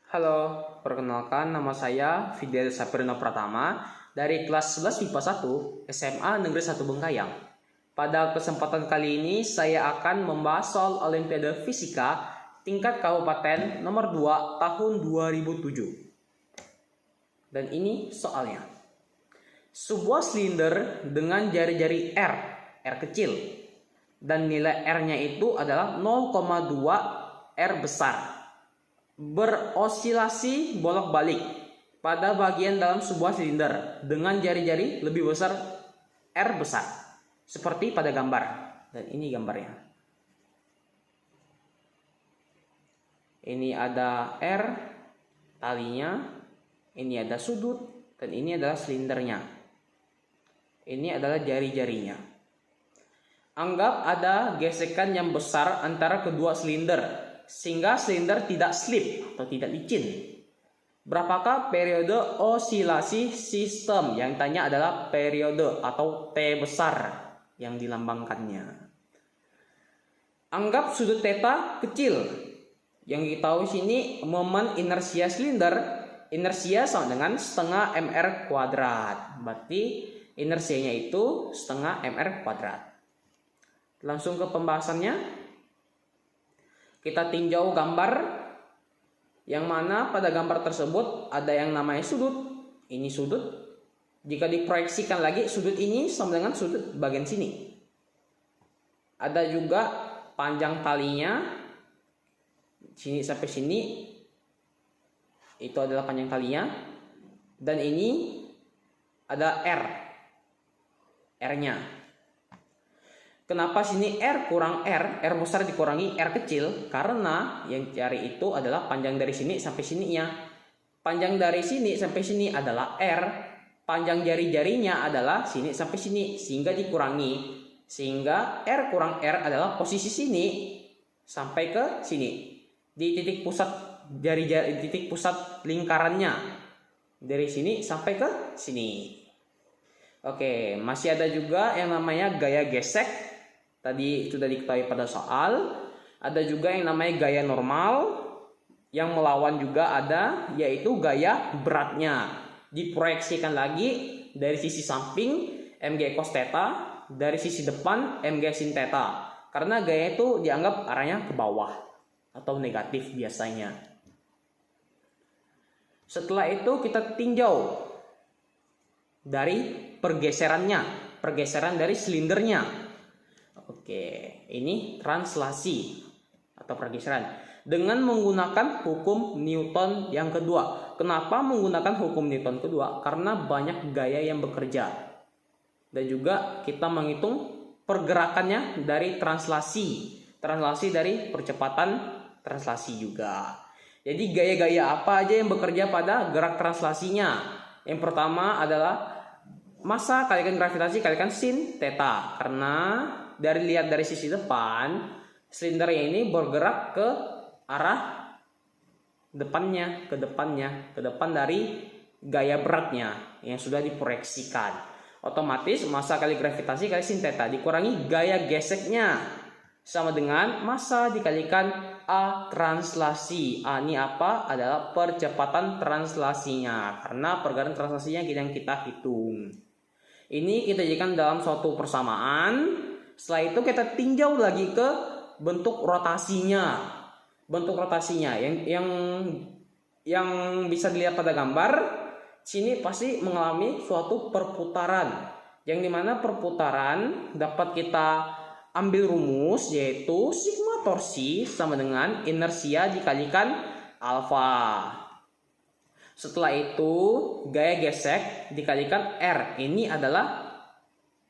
Halo, perkenalkan nama saya Fidel Saprina Pratama dari kelas 11 MIPA 1 SMA Negeri 1 Bengkayang. Pada kesempatan kali ini saya akan membahas soal Olimpiade Fisika tingkat kabupaten nomor 2 tahun 2007. Dan ini soalnya. Sebuah silinder dengan jari-jari R kecil, dan nilai R-nya itu adalah 0,2 R besar, berosilasi bolak-balik pada bagian dalam sebuah silinder dengan jari-jari lebih besar R besar, seperti pada gambar. Dan ini gambarnya. Ini ada R talinya, ini ada sudut, dan ini adalah silindernya. Ini adalah jari-jarinya. Anggap ada gesekan yang besar antara kedua silinder sehingga silinder tidak slip atau tidak licin. Berapakah periode osilasi sistem? Yang tanya adalah periode atau T besar yang dilambangkannya. Anggap sudut theta kecil. Yang kita tahu sini momen inersia silinder. Inersia sama dengan setengah mr kuadrat. Berarti inersianya itu setengah mr kuadrat. Langsung ke pembahasannya. Kita tinjau gambar yang mana pada gambar tersebut ada yang namanya sudut. Ini sudut. Jika diproyeksikan lagi, sudut ini sama dengan sudut bagian sini. Ada juga panjang talinya. Sini sampai sini. Itu adalah panjang talinya. Dan ini ada R-nya. Kenapa sini R kurang R besar dikurangi R kecil? Karena yang cari itu adalah panjang dari sini sampai sininya. Panjang dari sini sampai sini adalah R. Panjang jari-jarinya adalah sini sampai sini. Sehingga dikurangi. Sehingga R kurang R adalah posisi sini sampai ke sini. Di titik pusat jari-jari, titik pusat lingkarannya. Dari sini sampai ke sini. Oke, masih ada juga yang namanya gaya gesek. Tadi sudah diketahui pada soal. Ada juga yang namanya gaya normal. Yang melawan juga ada, yaitu gaya beratnya. Diproyeksikan lagi dari sisi samping mg cos theta, dari sisi depan mg sin theta. Karena gaya itu dianggap arahnya ke bawah atau negatif biasanya. Setelah itu kita tinjau dari pergeseran dari silindernya. Oke, ini translasi atau pergeseran dengan menggunakan hukum Newton yang kedua. Kenapa menggunakan hukum Newton kedua? Karena banyak gaya yang bekerja. Dan juga kita menghitung pergerakannya dari translasi dari percepatan translasi juga. Jadi gaya-gaya apa aja yang bekerja pada gerak translasinya? Yang pertama adalah massa kalikan gravitasi kalikan sin theta. Karena lihat dari sisi depan, silinder ini bergerak ke arah depannya, ke depan dari gaya beratnya yang sudah diproyeksikan. Otomatis massa kali gravitasi kali sin theta dikurangi gaya geseknya sama dengan massa dikalikan A translasi. A ini apa? Adalah percepatan translasinya. Karena pergerakan translasinya yang kita hitung. Ini kita jadikan dalam suatu persamaan. Setelah itu kita tinjau lagi ke bentuk rotasinya. Bentuk rotasinya yang bisa dilihat pada gambar. Sini pasti mengalami suatu perputaran. Yang dimana perputaran dapat kita ambil rumus, yaitu sigma torsi sama dengan inersia dikalikan alfa. Setelah itu gaya gesek dikalikan R. Ini adalah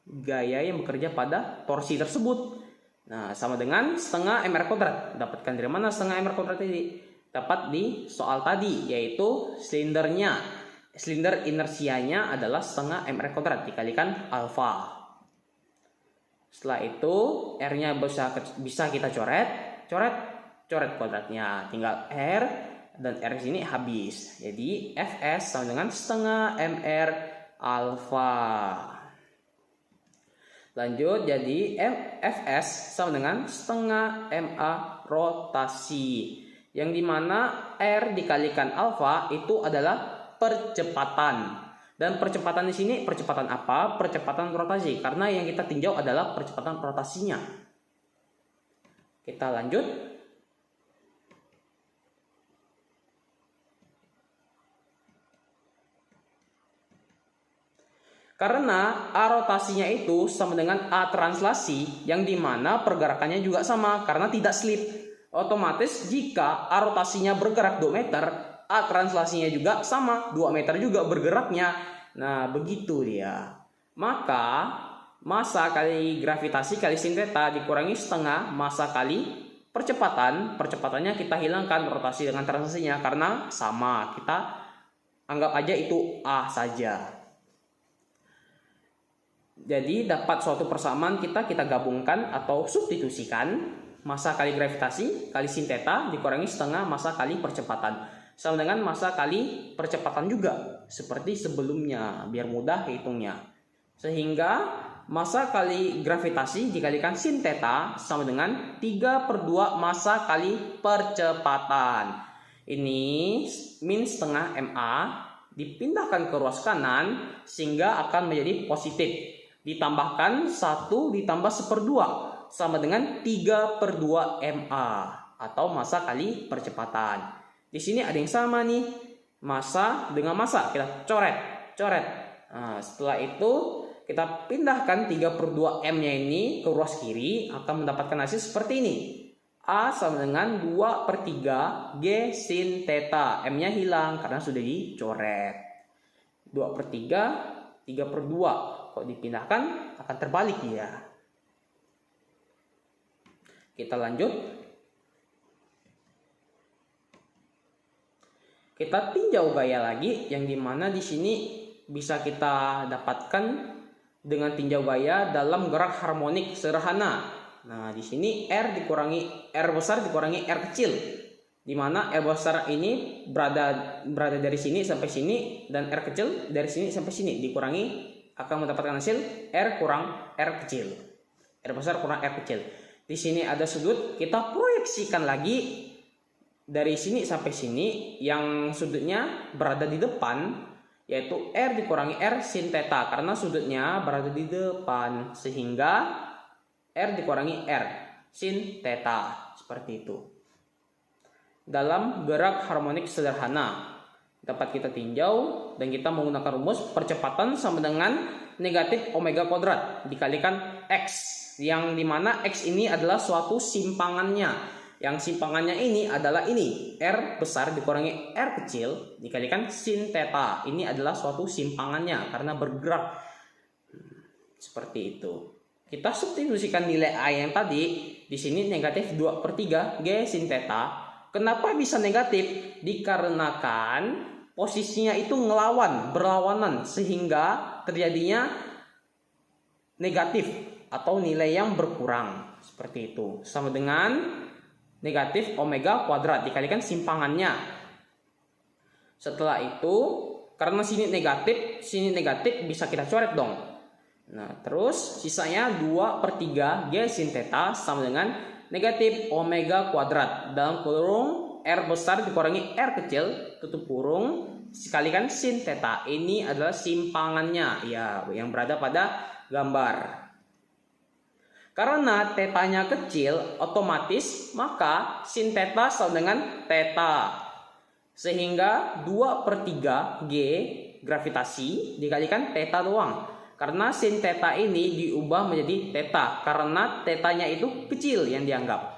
gaya yang bekerja pada torsi tersebut. Nah, sama dengan setengah mr kuadrat. Dapatkan dari mana setengah mr kuadrat ini? Dapat di soal tadi, yaitu silinder inersianya adalah setengah mr kuadrat dikalikan alfa. Setelah itu R-nya bisa kita coret kuadratnya. Tinggal R dan R sini habis. Jadi Fs sama dengan setengah mr alfa. Lanjut, jadi Fs sama dengan setengah ma rotasi. yang dimana R dikalikan alfa itu adalah percepatan. Dan percepatan di sini percepatan apa? Percepatan rotasi, karena yang kita tinjau adalah percepatan rotasinya. Kita lanjut. Karena A rotasinya itu sama dengan A translasi, yang dimana pergerakannya juga sama karena tidak slip. Otomatis jika A rotasinya bergerak 2 meter, A translasinya juga sama, 2 meter juga bergeraknya. Nah, begitu dia. Maka massa kali gravitasi kali sin theta dikurangi setengah massa kali percepatan. Percepatannya kita hilangkan rotasi dengan translasinya karena sama. Kita anggap aja itu A saja. Jadi dapat suatu persamaan kita gabungkan atau substitusikan. Massa kali gravitasi kali sin theta dikurangi setengah massa kali percepatan, sama dengan massa kali percepatan juga seperti sebelumnya, biar mudah hitungnya. Sehingga massa kali gravitasi dikalikan sin theta sama dengan 3/2 massa kali percepatan. Ini min setengah ma dipindahkan ke ruas kanan sehingga akan menjadi positif. Ditambahkan 1 ditambah 1/2 sama dengan 3/2 ma atau massa kali percepatan. Di sini ada yang sama nih, massa dengan massa kita coret. Nah, setelah itu kita pindahkan 3/2 m-nya ini ke ruas kiri, akan mendapatkan hasil seperti ini. A sama dengan 2/3 G sin theta. M-nya hilang karena sudah dicoret. 2/3, 3/2. Kalau dipindahkan akan terbalik ya. Kita lanjut. Kita tinjau gaya lagi, yang dimana di sini bisa kita dapatkan dengan tinjau gaya dalam gerak harmonik sederhana. Nah, di sini R besar dikurangi R kecil, di mana R besar ini berada dari sini sampai sini, dan R kecil dari sini sampai sini, dikurangi akan mendapatkan hasil R kurang R kecil. R besar kurang R kecil. Di sini ada sudut, kita proyeksikan lagi dari sini sampai sini, yang sudutnya berada di depan, yaitu R dikurangi R sin theta karena sudutnya berada di depan, sehingga R dikurangi R sin theta, seperti itu. Dalam gerak harmonik sederhana dapat kita tinjau, dan kita menggunakan rumus percepatan sama dengan negatif omega kuadrat dikalikan X, yang dimana X ini adalah suatu simpangannya. Yang simpangannya ini adalah ini, R besar dikurangi R kecil dikalikan sin theta. Ini adalah suatu simpangannya karena bergerak. Seperti itu. Kita substitusikan nilai A yang tadi, di sini negatif 2/3 G sin theta. Kenapa bisa negatif? Dikarenakan posisinya itu berlawanan, sehingga terjadinya negatif atau nilai yang berkurang, seperti itu. Sama dengan negatif omega kuadrat dikalikan simpangannya. Setelah itu, karena sini negatif bisa kita coret dong. Nah, terus sisanya 2/3 G sin theta sama dengan negatif omega kuadrat dalam kurung R besar dikurangi R kecil, tutup kurung, sekalikan sin theta. Ini adalah simpangannya ya, yang berada pada gambar. Karena tetanya kecil, otomatis maka sin theta sama dengan theta. Sehingga 2/3 G gravitasi dikalikan theta doang. Karena sin theta ini diubah menjadi theta karena tetanya itu kecil yang dianggap.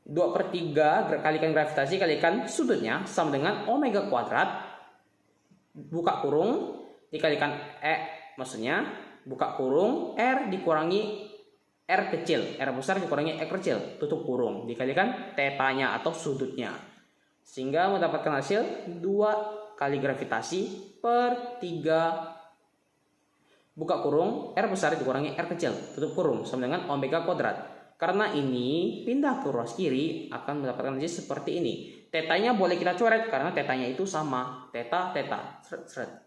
2/3 kalikan gravitasi kalikan sudutnya sama dengan omega kuadrat, buka kurung, dikalikan maksudnya buka kurung, R dikurangi R kecil, R besar dikurangi R kecil, tutup kurung, dikalikan tetanya atau sudutnya, sehingga mendapatkan hasil 2 kali gravitasi per 3 buka kurung, R besar dikurangi R kecil, tutup kurung, sama dengan omega kuadrat. Karena ini pindah ke ruas kiri akan mendapatkan hasil seperti ini. Tetanya boleh kita coret karena tetanya itu sama, theta.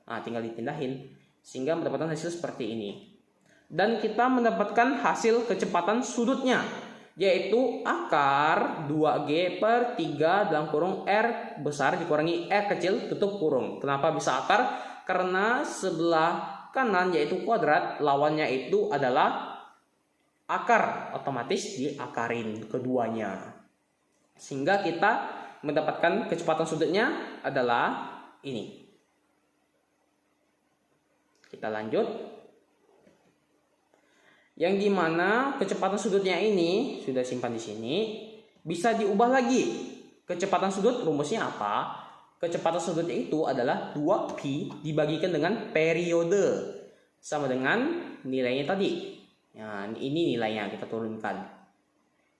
Nah, tinggal dipindahin sehingga mendapatkan hasil seperti ini. Dan kita mendapatkan hasil kecepatan sudutnya. yaitu akar 2G per 3 dalam kurung R besar dikurangi R kecil tutup kurung. Kenapa bisa akar? Karena sebelah kanan yaitu kuadrat, lawannya itu adalah akar, otomatis diakarin keduanya. Sehingga kita mendapatkan kecepatan sudutnya adalah ini. Kita lanjut. Yang dimana kecepatan sudutnya ini sudah simpan di sini, bisa diubah lagi. Kecepatan sudut rumusnya apa? Kecepatan sudutnya itu adalah 2pi dibagikan dengan periode sama dengan nilainya tadi. Nah, ini nilainya kita turunkan.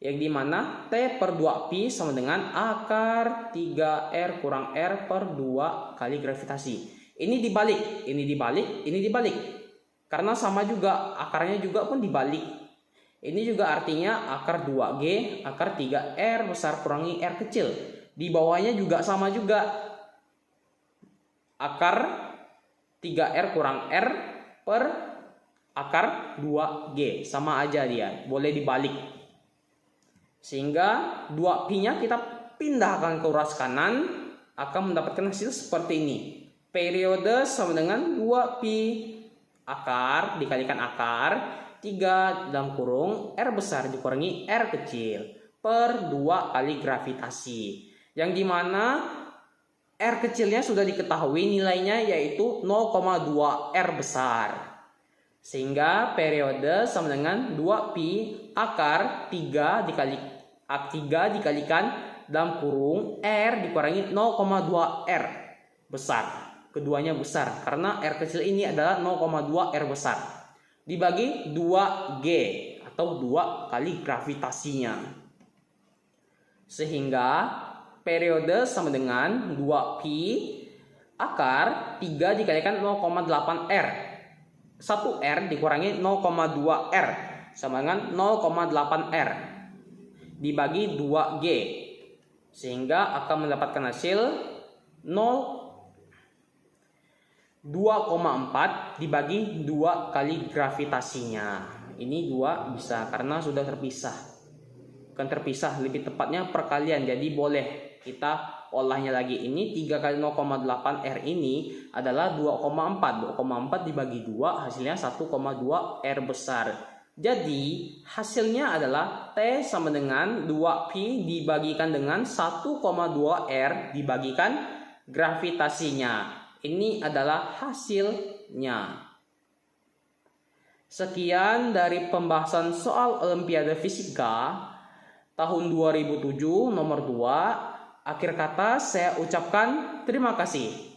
Yang dimana T per 2pi sama dengan akar 3R kurang R per 2 kali gravitasi. Ini dibalik, ini dibalik, ini dibalik. Karena sama juga, akarnya juga pun dibalik. Ini juga artinya akar 2G, akar 3R besar kurangi R kecil. Di bawahnya juga sama juga. Akar 3R kurang R per akar 2G. Sama aja dia, boleh dibalik. Sehingga 2pi-nya kita pindahkan ke ruas kanan, akan mendapatkan hasil seperti ini. Periode sama dengan 2pi akar dikalikan akar 3 dalam kurung R besar dikurangi R kecil per 2 kali gravitasi. Yang dimana R kecilnya sudah diketahui nilainya yaitu 0,2 R besar. Sehingga periode sama dengan 2pi akar 3 dikalikan dalam kurung R dikurangi 0,2 R besar. Keduanya besar karena R kecil ini adalah 0,2 R besar. Dibagi 2G atau 2 kali gravitasinya. Sehingga periode sama dengan 2pi akar 3 dikalikan 0,8 R. 1 R dikurangi 0,2 R sama dengan 0,8 R dibagi 2G. Sehingga akan mendapatkan hasil 2,4 dibagi 2 kali gravitasinya. Ini 2 bisa karena sudah terpisah. Bukan terpisah, lebih tepatnya perkalian. Jadi boleh kita olahnya lagi. Ini 3 kali 0,8 R ini adalah 2,4. 2,4 dibagi 2 hasilnya 1,2 R besar. Jadi hasilnya adalah T sama dengan 2pi dibagikan dengan 1,2 R dibagikan gravitasinya. Ini adalah hasilnya. Sekian dari pembahasan soal Olimpiade Fisika tahun 2007 nomor 2. Akhir kata saya ucapkan terima kasih.